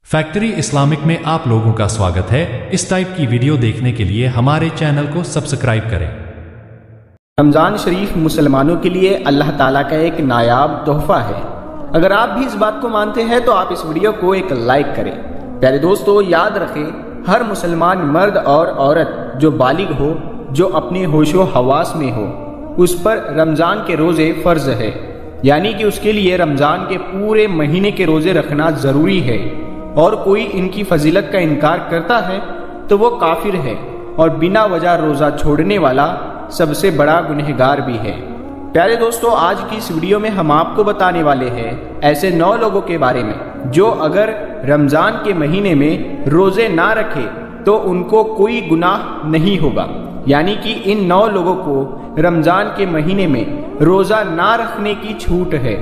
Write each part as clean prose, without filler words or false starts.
Factory Islamic में आप लोगों का स्वागत है। इस टाइप की वीडियो देखने के लिए हमारे चैनल को सब्सक्राइब करें। रमज़ान शरीफ मुसलमानों के लिए अल्लाह ताला का एक नायाब तोहफा है। अगर आप भी इस बात को मानते हैं तो आप इस वीडियो को एक लाइक करें। प्यारे दोस्तों, याद रखें, हर मुसलमान मर्द और औरत जो बालिग हो, जो अपने होशो हवास में हो, उस पर रमज़ान के रोज़े फ़र्ज है, यानी कि उसके लिए रमज़ान के पूरे महीने के रोज़े रखना ज़रूरी है। और कोई इनकी फजीलत का इनकार करता है तो वो काफिर है और बिना वजह रोज़ा छोड़ने वाला सबसे बड़ा गुनहगार भी है। प्यारे दोस्तों, आज की इस वीडियो में हम आपको बताने वाले हैं ऐसे 9 लोगों के बारे में जो अगर रमज़ान के महीने में रोज़े ना रखे तो उनको कोई गुनाह नहीं होगा। यानी कि इन 9 लोगों को रमज़ान के महीने में रोज़ा ना रखने की छूट है।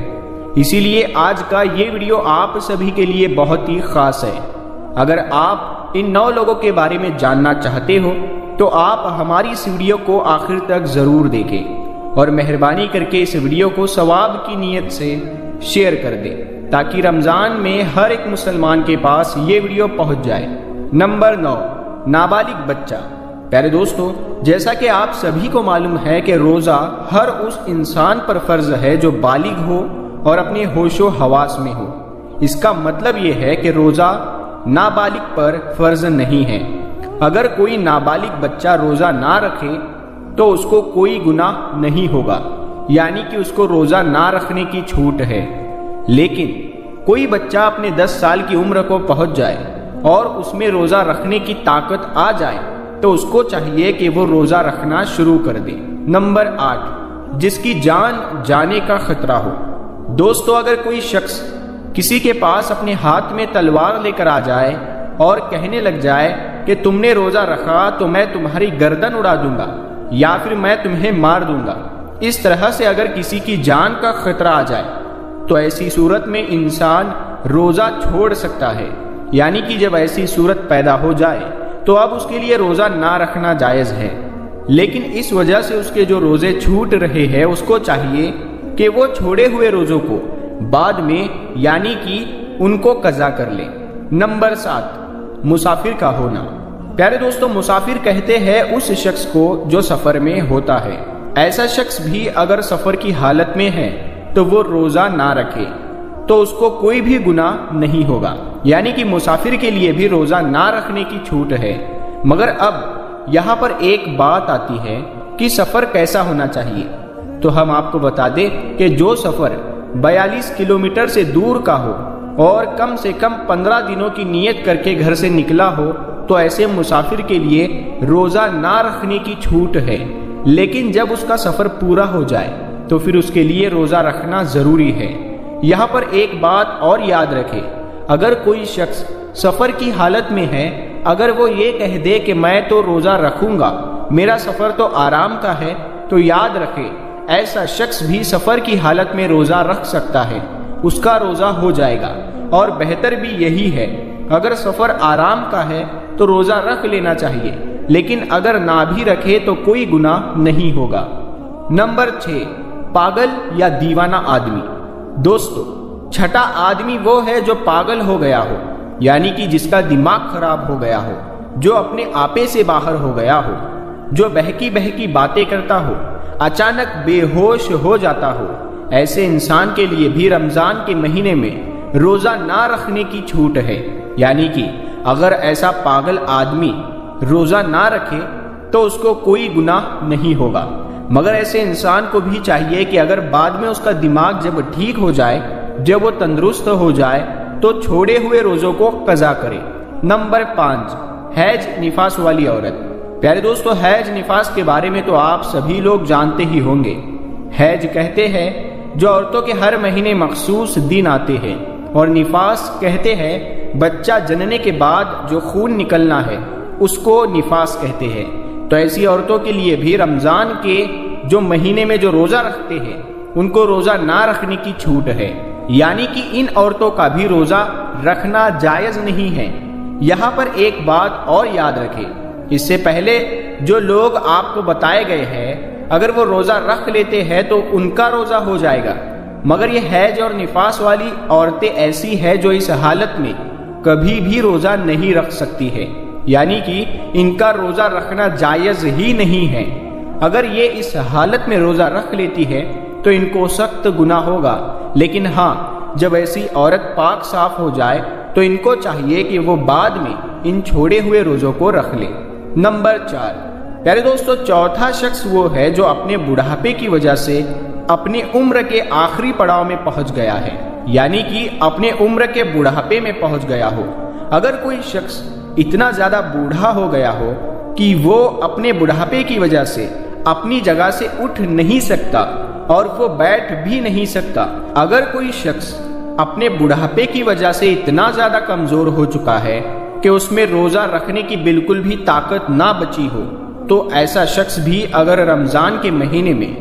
इसीलिए आज का ये वीडियो आप सभी के लिए बहुत ही खास है। अगर आप इन 9 लोगों के बारे में जानना चाहते हो तो आप हमारी इस वीडियो को आखिर तक ज़रूर देखें और मेहरबानी करके इस वीडियो को सवाब की नीयत से शेयर कर दें ताकि रमज़ान में हर एक मुसलमान के पास ये वीडियो पहुंच जाए। नंबर 9, नाबालिग बच्चा। प्यारे दोस्तों, जैसा कि आप सभी को मालूम है कि रोज़ा हर उस इंसान पर फ़र्ज है जो बालिग हो और अपने होशो हवास में हो। इसका मतलब यह है कि रोज़ा नाबालिग पर फर्ज नहीं है। अगर कोई नाबालिग बच्चा रोज़ा ना रखे तो उसको कोई गुनाह नहीं होगा, यानी कि उसको रोज़ा ना रखने की छूट है। लेकिन कोई बच्चा अपने 10 साल की उम्र को पहुंच जाए और उसमें रोज़ा रखने की ताकत आ जाए तो उसको चाहिए कि वो रोज़ा रखना शुरू कर दे। नंबर 8, जिसकी जान जाने का खतरा हो। दोस्तों, अगर कोई शख्स किसी के पास अपने हाथ में तलवार लेकर आ जाए और कहने लग जाए कि तुमने रोज़ा रखा तो मैं तुम्हारी गर्दन उड़ा दूंगा या फिर मैं तुम्हें मार दूंगा, इस तरह से अगर किसी की जान का खतरा आ जाए तो ऐसी सूरत में इंसान रोज़ा छोड़ सकता है। यानी कि जब ऐसी सूरत पैदा हो जाए तो अब उसके लिए रोज़ा ना रखना जायज़ है। लेकिन इस वजह से उसके जो रोज़े छूट रहे हैं उसको चाहिए कि वो छोड़े हुए रोज़ों को बाद में यानी कि उनको कज़ा कर ले। नंबर 7, मुसाफिर का होना। प्यारे दोस्तों, मुसाफिर कहते हैं उस शख्स को जो सफ़र में होता है। ऐसा शख्स भी अगर सफ़र की हालत में है तो वो रोज़ा ना रखे तो उसको कोई भी गुनाह नहीं होगा। यानी कि मुसाफिर के लिए भी रोज़ा ना रखने की छूट है। मगर अब यहाँ पर एक बात आती है कि सफ़र कैसा होना चाहिए। तो हम आपको बता दें कि जो सफ़र 42 किलोमीटर से दूर का हो और कम से कम 15 दिनों की नीयत करके घर से निकला हो तो ऐसे मुसाफिर के लिए रोज़ा ना रखने की छूट है। लेकिन जब उसका सफ़र पूरा हो जाए तो फिर उसके लिए रोज़ा रखना ज़रूरी है। यहाँ पर एक बात और याद रखें, अगर कोई शख्स सफ़र की हालत में है, अगर वो ये कह दे कि मैं तो रोज़ा रखूँगा, मेरा सफ़र तो आराम का है, तो याद रखें ऐसा शख्स भी सफ़र की हालत में रोज़ा रख सकता है, उसका रोज़ा हो जाएगा। और बेहतर भी यही है, अगर सफ़र आराम का है तो रोज़ा रख लेना चाहिए, लेकिन अगर ना भी रखे तो कोई गुनाह नहीं होगा। नंबर 6, पागल या दीवाना आदमी। दोस्तों, छठा आदमी वो है जो पागल हो गया हो, यानी कि जिसका दिमाग खराब हो गया हो, जो अपने आपे से बाहर हो गया हो, जो बहकी बहकी बातें करता हो, अचानक बेहोश हो जाता हो। ऐसे इंसान के लिए भी रमज़ान के महीने में रोज़ा ना रखने की छूट है। यानी कि अगर ऐसा पागल आदमी रोज़ा ना रखे तो उसको कोई गुनाह नहीं होगा। मगर ऐसे इंसान को भी चाहिए कि अगर बाद में उसका दिमाग जब ठीक हो जाए, जब वो तंदुरुस्त हो जाए तो छोड़े हुए रोज़ों को कज़ा करे। नंबर 5, हैज निफास वाली औरत। प्यारे दोस्तों, हैज निफास के बारे में तो आप सभी लोग जानते ही होंगे। हैज कहते हैं जो औरतों के हर महीने मखसूस दिन आते हैं, और निफास कहते हैं बच्चा जनने के बाद जो खून निकलना है उसको निफास कहते हैं। तो ऐसी औरतों के लिए भी रमज़ान के जो महीने में जो रोज़ा रखते हैं उनको रोज़ा ना रखने की छूट है। यानी कि इन औरतों का भी रोज़ा रखना जायज़ नहीं है। यहाँ पर एक बात और याद रखें, इससे पहले जो लोग आपको बताए गए हैं अगर वो रोज़ा रख लेते हैं तो उनका रोज़ा हो जाएगा, मगर ये हैज और निफास वाली औरतें ऐसी है जो इस हालत में کبھی بھی روزہ نہیں رکھ سکتی ہے، یعنی کہ ان کا روزہ رکھنا جائز ہی نہیں ہے۔ اگر یہ اس حالت میں روزہ رکھ لیتی ہے تو ان کو سخت گناہ ہوگا، لیکن ہاں جب ایسی عورت پاک صاف ہو جائے تو ان کو چاہیے کہ وہ بعد میں ان چھوڑے ہوئے روزوں کو رکھ لے۔ نمبر 4، پیارے دوستو، چوتھا شخص وہ ہے جو اپنے بڑھاپے کی وجہ سے اپنی عمر کے آخری پڑاؤ میں پہنچ گیا ہے، یعنی کہ اپنے عمر کے بڑھاپے میں پہنچ گیا ہو۔ اگر کوئی شخص اتنا زیادہ بوڑھا ہو گیا ہو کہ وہ اپنے بڑھاپے کی وجہ سے اپنی جگہ سے اٹھ نہیں سکتا اور وہ بیٹھ بھی نہیں سکتا، اگر کوئی شخص اپنے بڑھاپے کی وجہ سے اتنا زیادہ کمزور ہو چکا ہے کہ اس میں روزہ رکھنے کی بالکل بھی طاقت نہ بچی ہو، تو ایسا شخص بھی اگر رمضان کے مہینے میں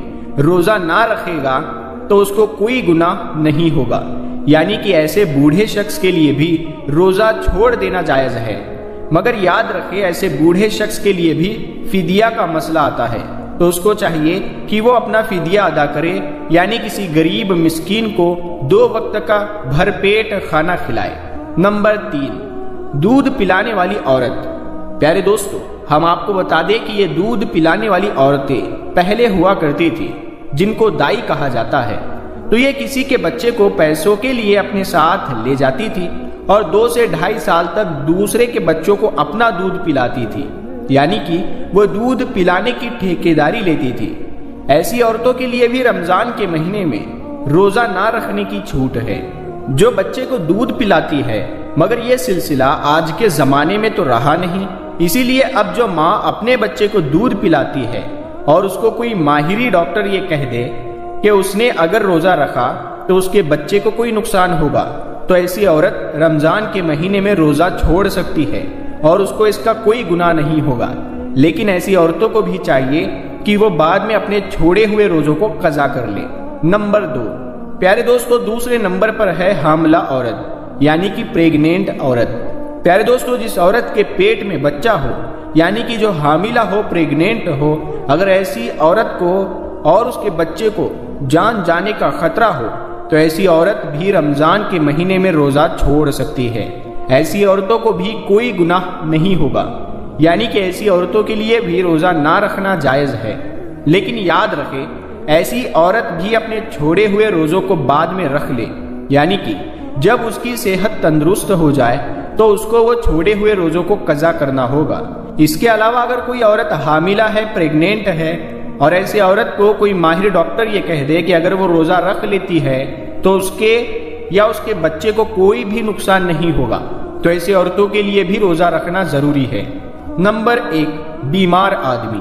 روزہ نہ رکھے گا تو اس کو کوئی گناہ نہیں ہوگا، یعنی کہ ایسے بوڑھے شخص کے لیے بھی روزہ چھوڑ دینا جائز ہے۔ مگر یاد رکھے ایسے بوڑھے شخص کے لیے بھی فدیہ کا مسئلہ آتا ہے، تو اس کو چاہیے کہ وہ اپنا فدیہ ادا کرے، یعنی کسی غریب مسکین کو 2 وقت کا بھر پیٹ کھانا کھلائے۔ نمبر 3، دودھ پلانے والی عورت۔ پیارے دوستو، ہم آپ کو بتا دیں کہ یہ دودھ پلانے والی عورتیں پہلے ہوا کرتی تھی، جن کو دائی کہا جاتا ہے۔ تو یہ کسی کے بچے کو پیسوں کے لیے اپنے ساتھ لے جاتی تھی اور 2 سے 2.5 سال تک دوسرے کے بچوں کو اپنا دودھ پلاتی تھی، یعنی کہ وہ دودھ پلانے کی ٹھیکیداری لیتی تھی۔ ایسی عورتوں کے لیے بھی رمضان کے مہینے میں روزہ نہ رکھنے کی چھوٹ ہے، جو بچے کو دودھ پلاتی ہے۔ مگر یہ سلسلہ آج کے زمانے میں تو رہا نہیں، اسی لیے اب جو ماں اپنے بچے کو دودھ پلاتی ہے اور اس کو کوئی ماہری ڈاکٹر یہ کہہ دے کہ اس نے اگر روزہ رکھا تو اس کے بچے کو کوئی نقصان ہوگا، تو ایسی عورت رمضان کے مہینے میں روزہ چھوڑ سکتی ہے اور اس کو اس کا کوئی گناہ نہیں ہوگا۔ لیکن ایسی عورتوں کو بھی چاہیے کہ وہ بعد میں اپنے چھوڑے ہوئے روزوں کو قضا کر لے۔ نمبر 2، پیارے دوستو، دوسرے نمبر پر ہے حاملہ عورت، یعنی کہ پریگنینٹ عورت۔ پیارے دوستو، جس عورت کے پیٹ میں بچہ ہو، یعنی کہ جو حاملہ ہو، پریگنینٹ ہو، اگر ایسی عورت کو اور اس کے بچے کو جان جانے کا خطرہ ہو تو ایسی عورت بھی رمضان کے مہینے میں روزہ چھوڑ سکتی ہے۔ ایسی عورتوں کو بھی کوئی گناہ نہیں ہوگا، یعنی کہ ایسی عورتوں کے لیے بھی روزہ نہ رکھنا جائز ہے۔ لیکن یاد رکھے ایسی عورت بھی اپنے چھوڑے ہوئے روزوں کو بعد میں رکھ لے، یعنی کہ جب اس کی صحت تندرست ہو جائے تو اس کو وہ چھوڑے ہوئے روزوں کو قضا کرنا ہوگا۔ اس کے علاوہ اگر کوئی عورت حاملہ ہے، پریگنینٹ ہے، اور ایسی عورت کو کوئی ماہر ڈاکٹر یہ کہہ دے کہ اگر وہ روزہ رکھ لیتی ہے تو اس کے یا اس کے بچے کو کوئی بھی نقصان نہیں ہوگا، تو ایسی عورتوں کے لیے بھی روزہ رکھنا ضروری ہے۔ نمبر 1، بیمار آدمی۔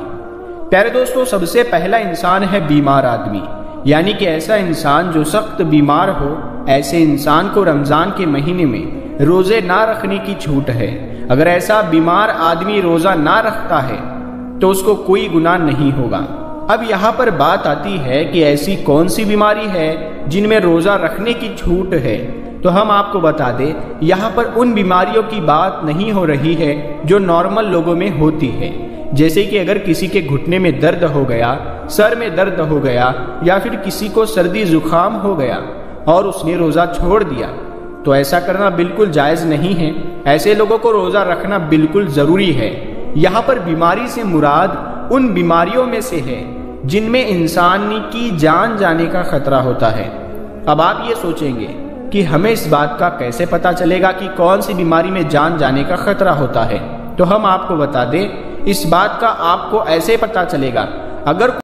پیارے دوستو، سب سے پہلا انسان ہے بیمار آدمی، یعنی کہ ایسا انسان جو سخت بیمار ہو۔ ایسے انسان کو رمضان کے مہینے میں روزے نہ رکھنے کی چھوٹ ہے۔ اگر ایسا بیمار آدمی روزہ نہ رکھتا ہے تو اس کو کوئی گناہ نہیں ہوگا۔ اب یہاں پر بات آتی ہے کہ ایسی کون سی بیماری ہے جن میں روزہ رکھنے کی چھوٹ ہے، تو ہم آپ کو بتا دیں یہاں پر ان بیماریوں کی بات نہیں ہو رہی ہے جو نارمل لوگوں میں ہوتی ہے، جیسے کہ اگر کسی کے گھٹنے میں درد ہو گیا، سر میں درد ہو گیا، یا پھر کسی کو سردی زکام ہو گیا اور اس نے روزہ چھوڑ دیا، تو ایسا کرنا بالکل جائز نہیں ہے۔ ایسے لوگوں کو روزہ رکھنا بالکل ضروری ہے۔ یہاں پر بیماری سے مراد ان بیماریوں میں سے ہے جن میں انسان کی جان جانے کا خطرہ ہوتا ہے۔ اب آپ یہ سوچیں گے کہ ہمیں اس بات کا کیسے پتا چلے گا کہ کون سی بیماری میں جان جانے کا خطرہ ہوتا ہے؟ تو ہم آپ کو بتا دیں، اس بات کا آپ کو ایسے پتا چلے گا، اگر